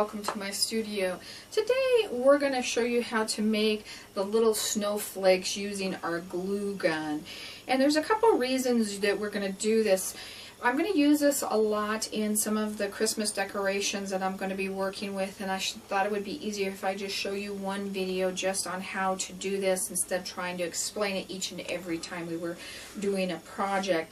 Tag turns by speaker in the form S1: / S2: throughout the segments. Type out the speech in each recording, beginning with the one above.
S1: welcome to my studio. Today we're going to show you how to make the little snowflakes using our glue gun. And there's a couple reasons that we're going to do this. I'm going to use this a lot in some of the Christmas decorations that I'm going to be working with, and I thought it would be easier if I just show you one video just on how to do this instead of trying to explain it each and every time we were doing a project.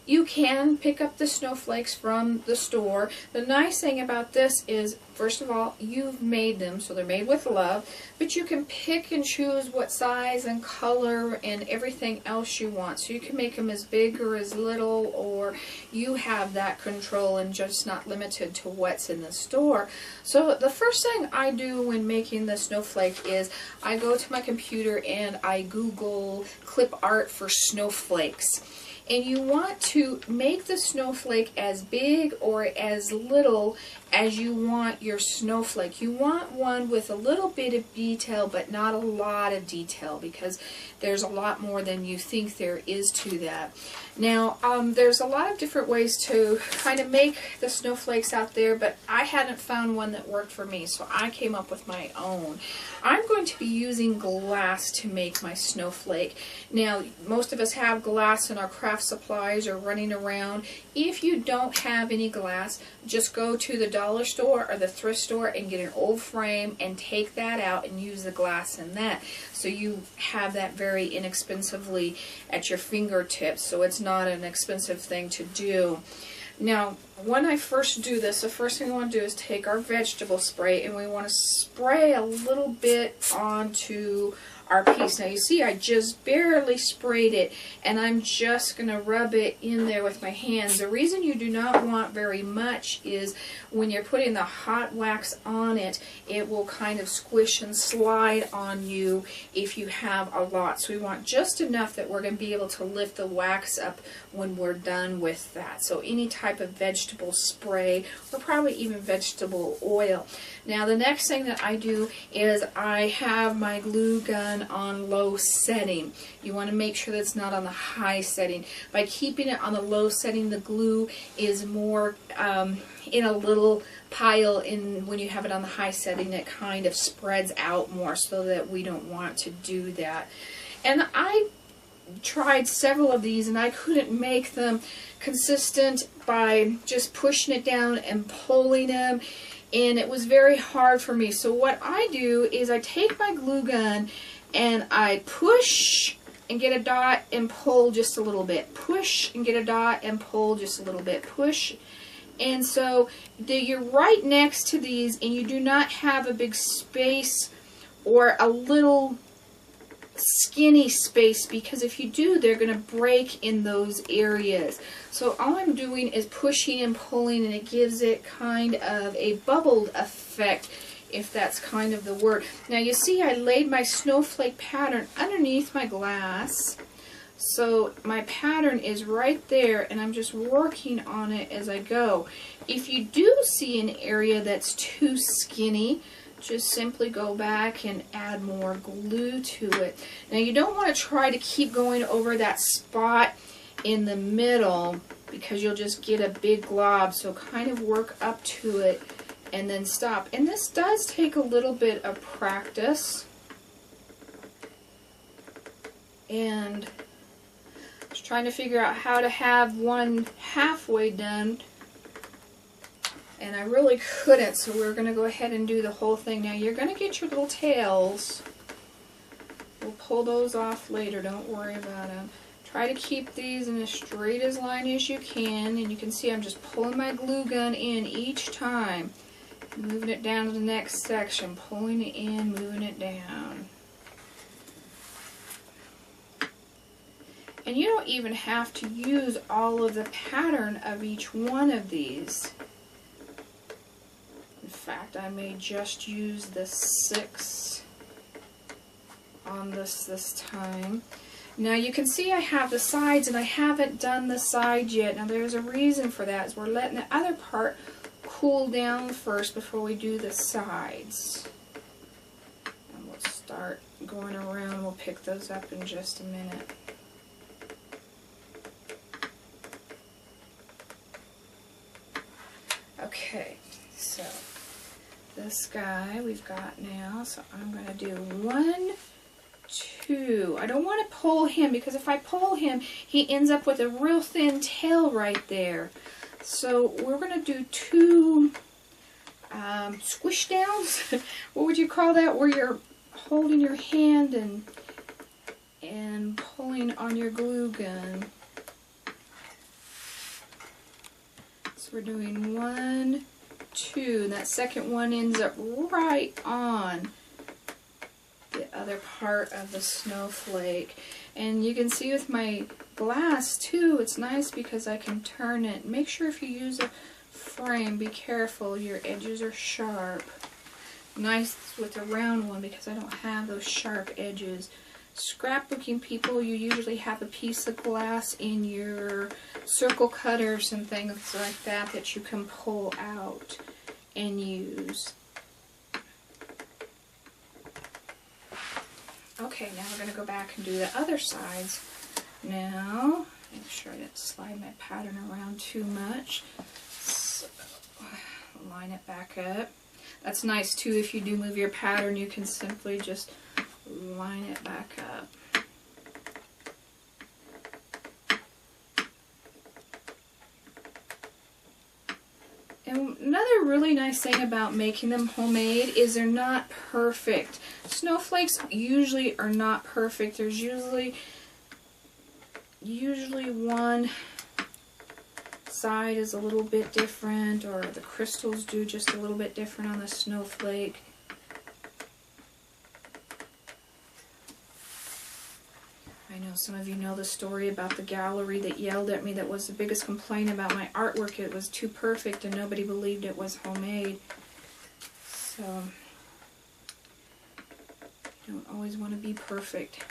S1: You can pick up the snowflakes from the store. The nice thing about this is, first of all, you've made them, so they're made with love, but you can pick and choose what size and color and everything else you want. So you can make them as big or as little, or you have that control and just not limited to what's in the store. So the first thing I do when making the snowflake is I go to my computer and I Google clip art for snowflakes. And you want to make the snowflake as big or as little as you want your snowflake. You want one with a little bit of detail but not a lot of detail, because there's a lot more than you think there is to that. Now there's a lot of different ways to kind of make the snowflakes out there, but I hadn't found one that worked for me, so I came up with my own. I'm going to be using glass to make my snowflake. Now most of us have glass in our craft supplies or running around. If you don't have any glass, just go to the dollar store or the thrift store and get an old frame and take that out and use the glass in that. So you have that very inexpensively at your fingertips, so it's not an expensive thing to do. Now, when I first do this, the first thing we want to do is take our vegetable spray and we want to spray a little bit onto our piece. Now you see I just barely sprayed it, and I'm just going to rub it in there with my hands. The reason you do not want very much is when you're putting the hot wax on it, it will kind of squish and slide on you if you have a lot. So we want just enough that we're going to be able to lift the wax up when we're done with that. So any type of vegetable spray, or probably even vegetable oil. Now the next thing that I do is I have my glue gun on low setting. You want to make sure that it's not on the high setting. By keeping it on the low setting, the glue is more in a little pile. When you have it on the high setting, it kind of spreads out more, so that we don't want to do that. And I tried several of these and I couldn't make them consistent by just pushing it down and pulling them, and it was very hard for me. So what I do is I take my glue gun and I push and get a dot and pull just a little bit. Push and get a dot and pull just a little bit. Push. And so you're right next to these, and you do not have a big space or a little skinny space, because if you do, they're going to break in those areas. So all I'm doing is pushing and pulling, and it gives it kind of a bubbled effect, if that's kind of the word. Now you see I laid my snowflake pattern underneath my glass. So my pattern is right there, and I'm just working on it as I go. If you do see an area that's too skinny, just simply go back and add more glue to it. Now you don't want to try to keep going over that spot in the middle, because you'll just get a big glob. So kind of work up to it and then stop. And this does take a little bit of practice. And I was trying to figure out how to have one halfway done, and I really couldn't, so we're going to go ahead and do the whole thing. Now you're going to get your little tails. We'll pull those off later, don't worry about them. Try to keep these in as straight as line as you can, and you can see I'm just pulling my glue gun in each time. Moving it down to the next section, pulling it in, moving it down. And you don't even have to use all of the pattern of each one of these. In fact, I may just use the 6 on this time. Now you can see I have the sides, and I haven't done the sides yet. Now there's a reason for that, is we're letting the other part cool down first before we do the sides. And we'll start going around. We'll pick those up in just a minute. Okay, so the this guy we've got now. So I'm going to do 1, 2. I don't want to pull him because if I pull him, he ends up with a real thin tail right there. So we're going to do 2 squish downs. What would you call that? Where you're holding your hand and pulling on your glue gun. So we're doing 1, 2. And that second one ends up right on the other part of the snowflake. And you can see with my glass too, it's nice because I can turn it. Make sure if you use a frame, be careful, your edges are sharp. Nice with a round one because I don't have those sharp edges. Scrapbooking people, you usually have a piece of glass in your circle cutters and things like that that you can pull out and use. Okay, now we're going to go back and do the other sides. Now, make sure I didn't slide my pattern around too much. So, line it back up. That's nice too, if you do move your pattern, you can simply just line it back up. And another really nice thing about making them homemade is they're not perfect. Snowflakes usually are not perfect. There's usually one side is a little bit different, or the crystals do just a little bit different on the snowflake. I know some of you know the story about the gallery that yelled at me that was the biggest complaint about my artwork. It was too perfect and nobody believed it was homemade. So, you don't always want to be perfect.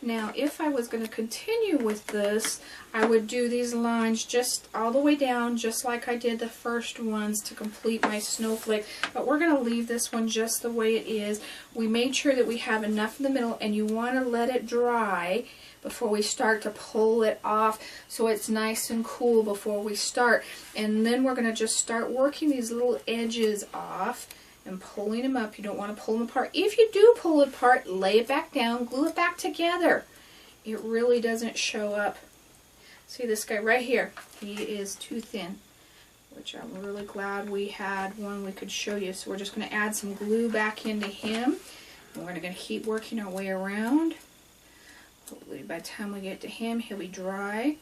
S1: Now, if I was going to continue with this, I would do these lines just all the way down, just like I did the first ones to complete my snowflake. But we're going to leave this one just the way it is. We made sure that we have enough in the middle, and you want to let it dry before we start to pull it off so it's nice and cool before we start. And then we're going to just start working these little edges off and pulling them up. You don't want to pull them apart. If you do pull it apart, lay it back down, glue it back together. It really doesn't show up. See this guy right here? He is too thin, which I'm really glad we had one we could show you. So we're just going to add some glue back into him. And we're going to keep working our way around. Hopefully by the time we get to him, he'll be dry.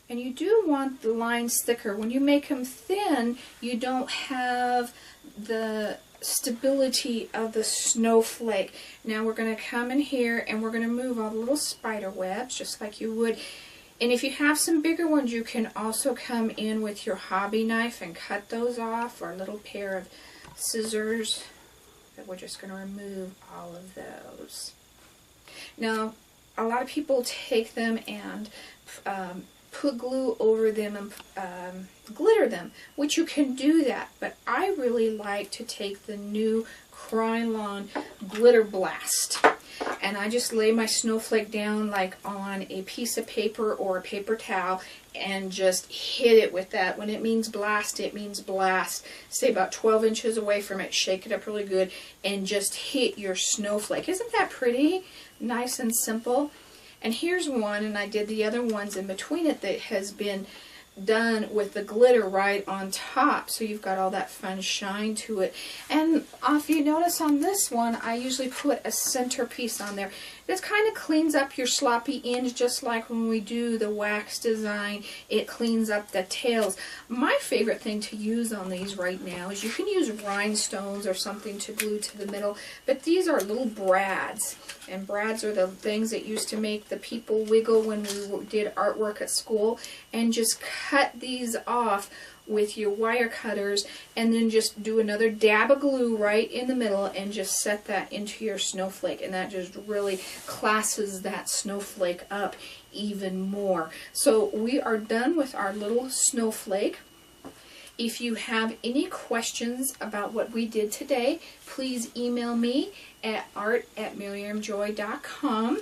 S1: And you do want the lines thicker. When you make them thin, you don't have the stability of the snowflake. Now we're going to come in here and we're going to move all the little spider webs just like you would. And if you have some bigger ones, you can also come in with your hobby knife and cut those off, or a little pair of scissors. But we're just going to remove all of those. Now, a lot of people take them and put glue over them and glitter them, which you can do that, but I really like to take the new Krylon Glitter Blast, and I just lay my snowflake down like on a piece of paper or a paper towel and just hit it with that. When it means blast, it means blast. Stay about 12 inches away from it, shake it up really good, and just hit your snowflake. Isn't that pretty? Nice and simple. And here's one, and I did the other ones in between it that has been done with the glitter right on top, so you've got all that fun shine to it. And if you notice on this one, I usually put a centerpiece on there. This kind of cleans up your sloppy ends, just like when we do the wax design, it cleans up the tails. My favorite thing to use on these right now is you can use rhinestones or something to glue to the middle, but these are little brads. And brads are the things that used to make the people wiggle when we did artwork at school. And just cut these off with your wire cutters, and then just do another dab of glue right in the middle and just set that into your snowflake, and that just really classes that snowflake up even more. So we are done with our little snowflake, If you have any questions about what we did today, please email me at art@miriamjoy.com.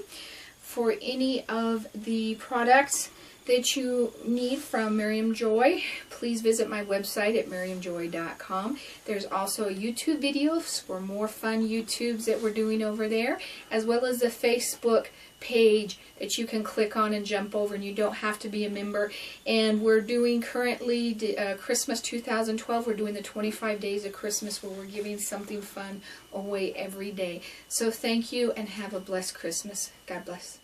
S1: For any of the products that you need from Miriam Joy, please visit my website at miriamjoy.com. There's also YouTube videos for more fun YouTubes that we're doing over there, as well as the Facebook page that you can click on and jump over, and you don't have to be a member. And we're doing currently Christmas 2012. We're doing the 25 days of Christmas, where we're giving something fun away every day. So thank you, and have a blessed Christmas. God bless.